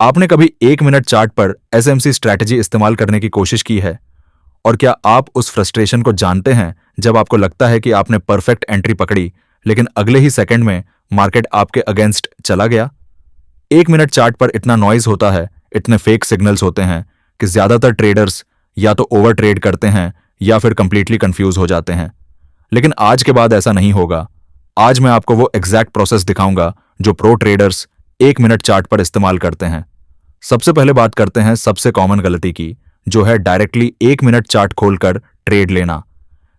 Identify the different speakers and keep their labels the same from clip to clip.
Speaker 1: आपने कभी 1 minute chart पर एसएमसी स्ट्रैटेजी इस्तेमाल करने की कोशिश की है? और क्या आप उस फ्रस्ट्रेशन को जानते हैं जब आपको लगता है कि आपने परफेक्ट एंट्री पकड़ी, लेकिन अगले ही सेकंड में मार्केट आपके अगेंस्ट चला गया? 1 मिनट चार्ट पर इतना नॉइज होता है, इतने फेक सिग्नल्स होते हैं कि ज्यादातर ट्रेडर्स या तो ओवर ट्रेड करते हैं या फिर कंप्लीटली कंफ्यूज हो जाते हैं। लेकिन आज के बाद ऐसा नहीं होगा। आज मैं आपको वो एग्जैक्ट प्रोसेस दिखाऊंगा जो प्रो ट्रेडर्स 1 मिनट चार्ट पर इस्तेमाल करते हैं। सबसे पहले बात करते हैं सबसे कॉमन गलती की, जो है डायरेक्टली 1 मिनट चार्ट खोलकर ट्रेड लेना।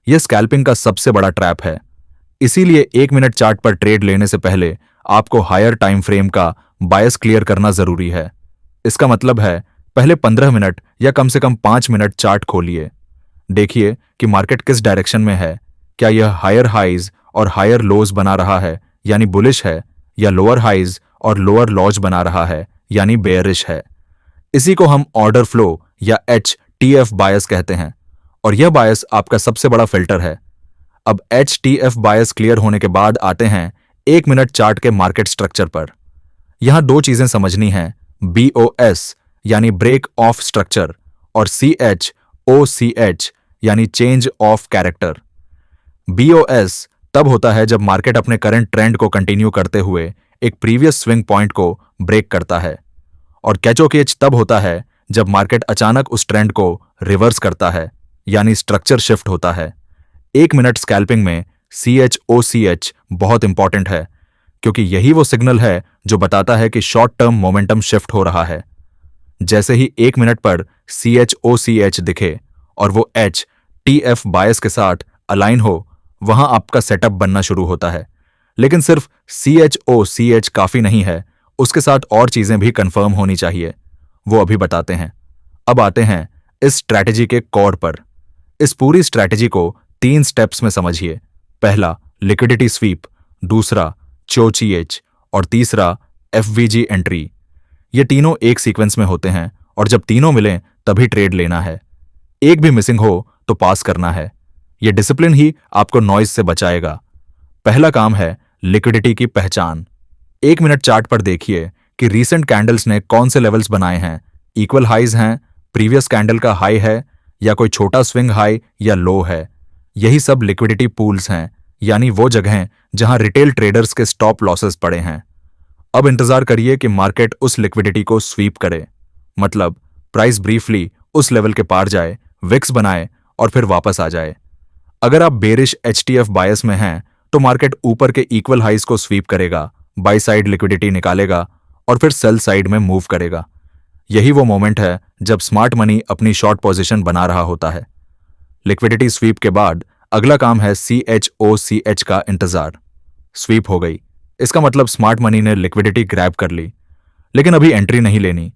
Speaker 1: यह स्कैल्पिंग का सबसे बड़ा ट्रैप है। इसीलिए 1 मिनट चार्ट पर ट्रेड लेने से पहले आपको हायर टाइम फ्रेम का बायस क्लियर करना जरूरी है। इसका मतलब है पहले 15 मिनट या कम से कम 5 मिनट चार्ट खोलिए। देखिए कि मार्केट किस डायरेक्शन में है। क्या यह हायर हाइज और हायर लोज बना रहा है यानी बुलिश है, या लोअर हाइज और लोअर लॉज बना रहा है यानी बेयरिश है। इसी को हम ऑर्डर फ्लो या HTF बायस कहते हैं, और यह बायस आपका सबसे बड़ा फिल्टर है। अब HTF बायस क्लियर होने के बाद आते हैं 1 मिनट चार्ट के मार्केट स्ट्रक्चर पर। यहां दो चीजें समझनी हैं, BOS यानी ब्रेक ऑफ स्ट्रक्चर और CHOCH यानी चेंज ऑफ कैरेक्टर। BOS तब होता है जब मार्केट अपने करंट ट्रेंड को कंटिन्यू करते हुए एक प्रीवियस स्विंग पॉइंट को ब्रेक करता है, और CHOCH तब होता है जब मार्केट अचानक उस ट्रेंड को रिवर्स करता है यानी स्ट्रक्चर शिफ्ट होता है। 1 मिनट स्कैल्पिंग में CHOCH बहुत इंपॉर्टेंट है, क्योंकि यही वो सिग्नल है जो बताता है कि शॉर्ट टर्म मोमेंटम शिफ्ट हो रहा है। जैसे ही 1 मिनट पर CHOCH दिखे और वो HTF बायस के साथ अलाइन हो, वहां आपका सेटअप बनना शुरू होता है। लेकिन सिर्फ CHOCH काफी नहीं है, उसके साथ और चीजें भी कंफर्म होनी चाहिए। वो अभी बताते हैं। अब आते हैं इस स्ट्रैटेजी के कोर पर। इस पूरी स्ट्रैटेजी को 3 स्टेप्स में समझिए। पहला लिक्विडिटी स्वीप, दूसरा CHOCH और तीसरा FVG एंट्री। ये तीनों एक सीक्वेंस में होते हैं, और जब तीनों मिलें तभी ट्रेड लेना है। एक भी मिसिंग हो तो पास करना है। यह डिसिप्लिन ही आपको नॉइज से बचाएगा। पहला काम है लिक्विडिटी की पहचान। 1 मिनट चार्ट पर देखिए कि रीसेंट कैंडल्स ने कौन से लेवल्स बनाए हैं। इक्वल हाइज हैं, प्रीवियस कैंडल का हाई है, या कोई छोटा स्विंग हाई या लो है। यही सब लिक्विडिटी पूल्स हैं, यानी वो जगहें जहां रिटेल ट्रेडर्स के स्टॉप लॉसेस पड़े हैं। अब इंतजार करिए कि मार्केट उस लिक्विडिटी को स्वीप करे, मतलब प्राइस ब्रीफली उस लेवल के पार जाए, विक्स बनाए और फिर वापस आ जाए। अगर आप बेरिश HTF बायस में हैं तो मार्केट ऊपर के इक्वल हाइज को स्वीप करेगा, बाई साइड लिक्विडिटी निकालेगा और फिर सेल साइड में मूव करेगा। यही वो मोमेंट है जब स्मार्ट मनी अपनी शॉर्ट पोजीशन बना रहा होता है। लिक्विडिटी स्वीप के बाद अगला काम है CHOCH का इंतजार। स्वीप हो गई, इसका मतलब स्मार्ट मनी ने लिक्विडिटी ग्रैब कर ली, लेकिन अभी एंट्री नहीं लेनी।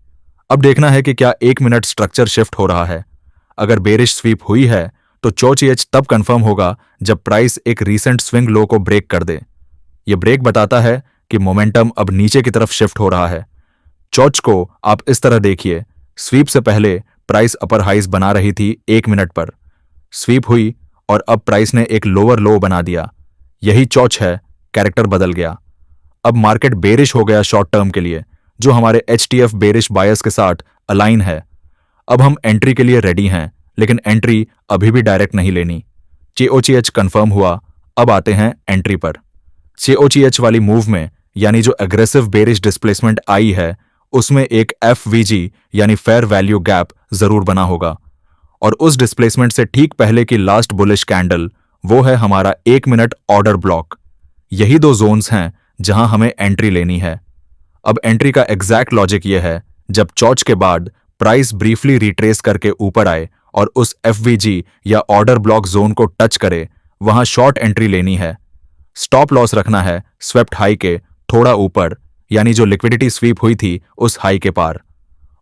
Speaker 1: अब देखना है कि क्या 1 मिनट स्ट्रक्चर शिफ्ट हो रहा है। अगर बेरिश स्वीप हुई है तो CHOCH तब कंफर्म होगा जब प्राइस एक रीसेंट स्विंग लो को ब्रेक कर दे। यह ब्रेक बताता है कि मोमेंटम अब नीचे की तरफ शिफ्ट हो रहा है। CHOCH को आप इस तरह देखिए, स्वीप से पहले प्राइस अपर हाइज बना रही थी 1 मिनट पर, स्वीप हुई और अब प्राइस ने एक लोअर लो बना दिया। यही CHOCH है, कैरेक्टर बदल गया। अब मार्केट बेरिश हो गया शॉर्ट टर्म के लिए, जो हमारे HTF बेरिश बायस के साथ अलाइन है। अब हम एंट्री के लिए रेडी हैं, लेकिन एंट्री अभी भी डायरेक्ट नहीं लेनी। CHOCH कंफर्म हुआ, अब आते हैं एंट्री पर। CHOCH वाली मूव में, यानी जो एग्रेसिव बेरिश डिस्प्लेसमेंट आई है, उसमें एक FVG यानी फेयर वैल्यू गैप जरूर बना होगा, और उस डिस्प्लेसमेंट से ठीक पहले की लास्ट बुलिश कैंडल, वो है हमारा 1 मिनट ऑर्डर ब्लॉक। यही दो जोन्स हैं जहां हमें एंट्री लेनी है। अब एंट्री का एग्जैक्ट लॉजिक यह है, जब CHOCH के बाद प्राइस ब्रीफली रिट्रेस करके ऊपर आए और उस FVG या ऑर्डर ब्लॉक जोन को टच करे, वहां शॉर्ट एंट्री लेनी है। स्टॉप लॉस रखना है स्वेप्ट हाई के थोड़ा ऊपर, यानी जो लिक्विडिटी स्वीप हुई थी उस हाई के पार,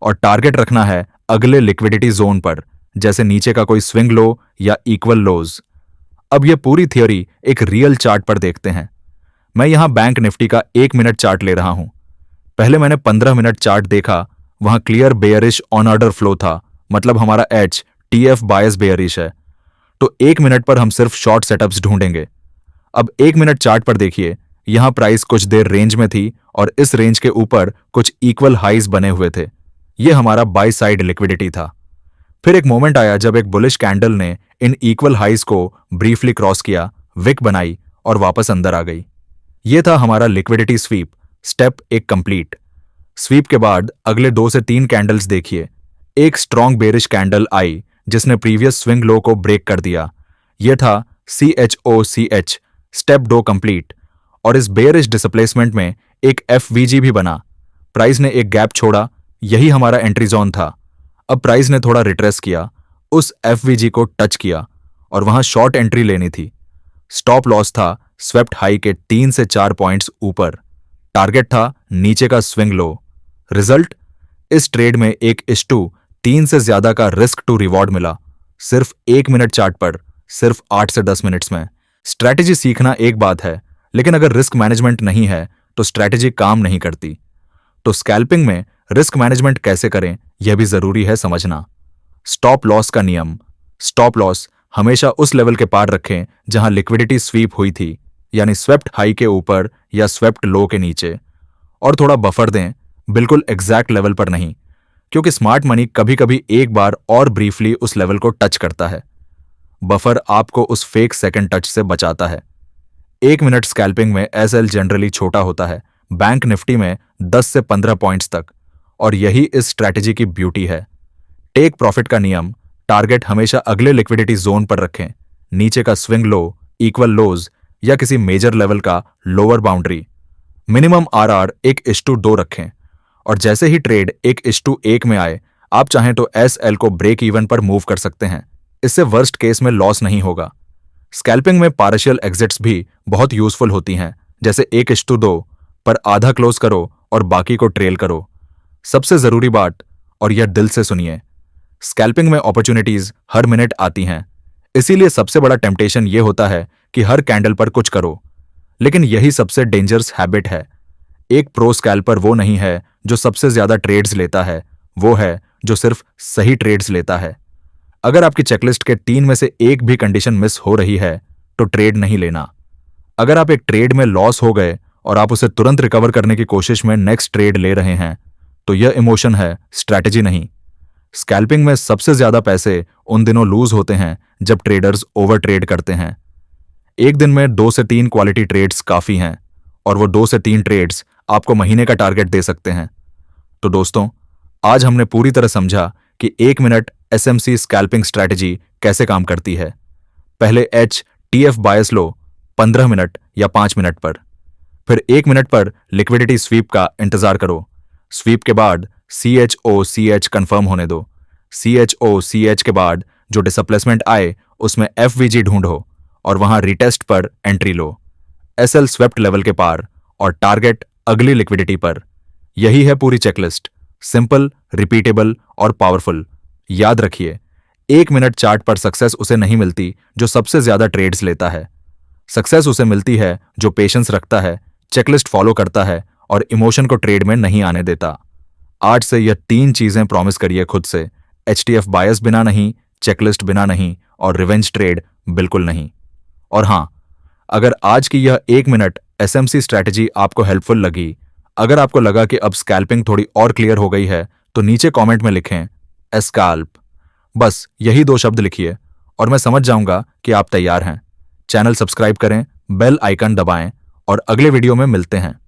Speaker 1: और टारगेट रखना है अगले लिक्विडिटी जोन पर, जैसे नीचे का कोई स्विंग लो या इक्वल लोज। अब यह पूरी थ्योरी एक रियल चार्ट पर देखते हैं। मैं यहां बैंक निफ्टी का 1 मिनट चार्ट ले रहा हूं। पहले मैंने 15 मिनट चार्ट देखा, वहां clear bearish on order flow था, मतलब हमारा HTF बायस बेयरिश है। तो 1 मिनट पर हम सिर्फ शॉर्ट सेटअप्स ढूंढेंगे। अब 1 मिनट चार्ट पर देखिए, यहां प्राइस कुछ देर रेंज में थी और इस रेंज के ऊपर कुछ इक्वल हाइज बने हुए थे। यह हमारा बाय साइड लिक्विडिटी था। फिर एक मोमेंट आया जब एक बुलिश कैंडल ने इन इक्वल हाइज को ब्रीफली क्रॉस किया, विक बनाई और वापस अंदर आ गई। यह था हमारा लिक्विडिटी स्वीप, स्टेप एक कंप्लीट। स्वीप के बाद अगले 2 से 3 कैंडल्स देखिए। एक स्ट्रॉन्ग बेरिश कैंडल आई जिसने प्रीवियस स्विंग लो को ब्रेक कर दिया। यह था CHOCH, स्टेप 2 कंप्लीट। और इस बेयरिश डिसप्लेसमेंट में एक FVG भी बना। प्राइस ने एक गैप छोड़ा, यही हमारा एंट्री जोन था। अब प्राइस ने थोड़ा रिट्रेस किया, उस FVG को टच किया और वहां शॉर्ट एंट्री लेनी थी। स्टॉप लॉस था स्वेप्ट हाई के 3 से 4 पॉइंट्स ऊपर। टारगेट था नीचे का स्विंग लो। रिजल्ट, इस ट्रेड में 1:3 से ज्यादा का रिस्क टू रिवॉर्ड मिला, सिर्फ 1 मिनट चार्ट पर, सिर्फ 8 से 10 मिनट्स में। स्ट्रैटेजी सीखना एक बात है, लेकिन अगर रिस्क मैनेजमेंट नहीं है तो स्ट्रैटेजी काम नहीं करती। तो स्कैल्पिंग में रिस्क मैनेजमेंट कैसे करें यह भी जरूरी है समझना। स्टॉप लॉस का नियम, स्टॉप लॉस हमेशा उस लेवल के पार रखें जहां लिक्विडिटी स्वीप हुई थी, यानी स्वेप्ट हाई के ऊपर या स्वेप्ट लो के नीचे। और थोड़ा बफर दें, बिल्कुल एग्जैक्ट लेवल पर नहीं, क्योंकि स्मार्ट मनी कभी कभी एक बार और ब्रीफली उस लेवल को टच करता है। बफर आपको उस फेक सेकंड टच से बचाता है। 1 मिनट स्कैल्पिंग में SL जनरली छोटा होता है, बैंक निफ्टी में 10 से 15 पॉइंट्स तक, और यही इस स्ट्रैटेजी की ब्यूटी है। टेक प्रॉफिट का नियम, टारगेट हमेशा अगले लिक्विडिटी जोन पर रखें, नीचे का स्विंग लो, इक्वल लोज या किसी मेजर लेवल का लोअर बाउंड्री। मिनिमम RR 1:2 रखें, और जैसे ही ट्रेड 1:1 में आए, आप चाहें तो SL को ब्रेक इवन पर मूव कर सकते हैं। इससे वर्स्ट केस में लॉस नहीं होगा। स्कैल्पिंग में पार्शियल एग्जिट्स भी बहुत यूजफुल होती हैं, जैसे 1:2 पर आधा क्लोज करो और बाकी को ट्रेल करो। सबसे जरूरी बात, और यह दिल से सुनिए, स्कैल्पिंग में अपॉर्चुनिटीज हर मिनट आती हैं, इसीलिए सबसे बड़ा टेम्पटेशन यह होता है कि हर कैंडल पर कुछ करो। लेकिन यही सबसे डेंजरस हैबिट है। एक प्रो स्कैल्पर वो नहीं है जो सबसे ज्यादा ट्रेड्स लेता है, वो है जो सिर्फ सही ट्रेड्स लेता है। अगर आपकी चेकलिस्ट के 3 में से एक भी कंडीशन मिस हो रही है तो ट्रेड नहीं लेना। अगर आप एक ट्रेड में लॉस हो गए और आप उसे तुरंत रिकवर करने की कोशिश में नेक्स्ट ट्रेड ले रहे हैं, तो यह इमोशन है, स्ट्रैटेजी नहीं। स्कैल्पिंग में सबसे ज्यादा पैसे उन दिनों लूज होते हैं जब ट्रेडर्स ओवर ट्रेड करते हैं। एक दिन में 2 से 3 क्वालिटी ट्रेड्स काफी हैं, और वो 2 से 3 ट्रेड्स आपको महीने का टारगेट दे सकते हैं। तो दोस्तों, आज हमने पूरी तरह समझा कि 1 मिनट SMC स्कैल्पिंग स्ट्रैटेजी कैसे काम करती है। पहले TF बायस लो 15 मिनट या 5 मिनट पर, फिर 1 मिनट पर लिक्विडिटी स्वीप का इंतजार करो। स्वीप के बाद CHOCH कंफर्म होने दो। CHOCH के बाद जो डिसप्लेसमेंट आए उसमें FVG ढूंढो और वहां रिटेस्ट पर एंट्री लो, SL स्वेप्ट लेवल के पार, और टारगेट अगली लिक्विडिटी पर। यही है पूरी चेकलिस्ट, सिंपल, रिपीटेबल और पावरफुल। याद रखिए, 1 मिनट चार्ट पर सक्सेस उसे नहीं मिलती जो सबसे ज्यादा ट्रेड्स लेता है। सक्सेस उसे मिलती है जो पेशेंस रखता है, चेकलिस्ट फॉलो करता है और इमोशन को ट्रेड में नहीं आने देता। आज से यह 3 चीजें प्रॉमिस करिए खुद से, HTF बायस बिना नहीं, चेकलिस्ट बिना नहीं और रिवेंज ट्रेड बिल्कुल नहीं। और हां, अगर आज की यह 1 मिनट SMC स्ट्रैटेजी आपको हेल्पफुल लगी, अगर आपको लगा कि अब स्कैल्पिंग थोड़ी और क्लियर हो गई है, तो नीचे कमेंट में लिखें एस्कैल्प। बस यही 2 शब्द लिखिए और मैं समझ जाऊंगा कि आप तैयार हैं। चैनल सब्सक्राइब करें, बेल आइकन दबाएं और अगले वीडियो में मिलते हैं।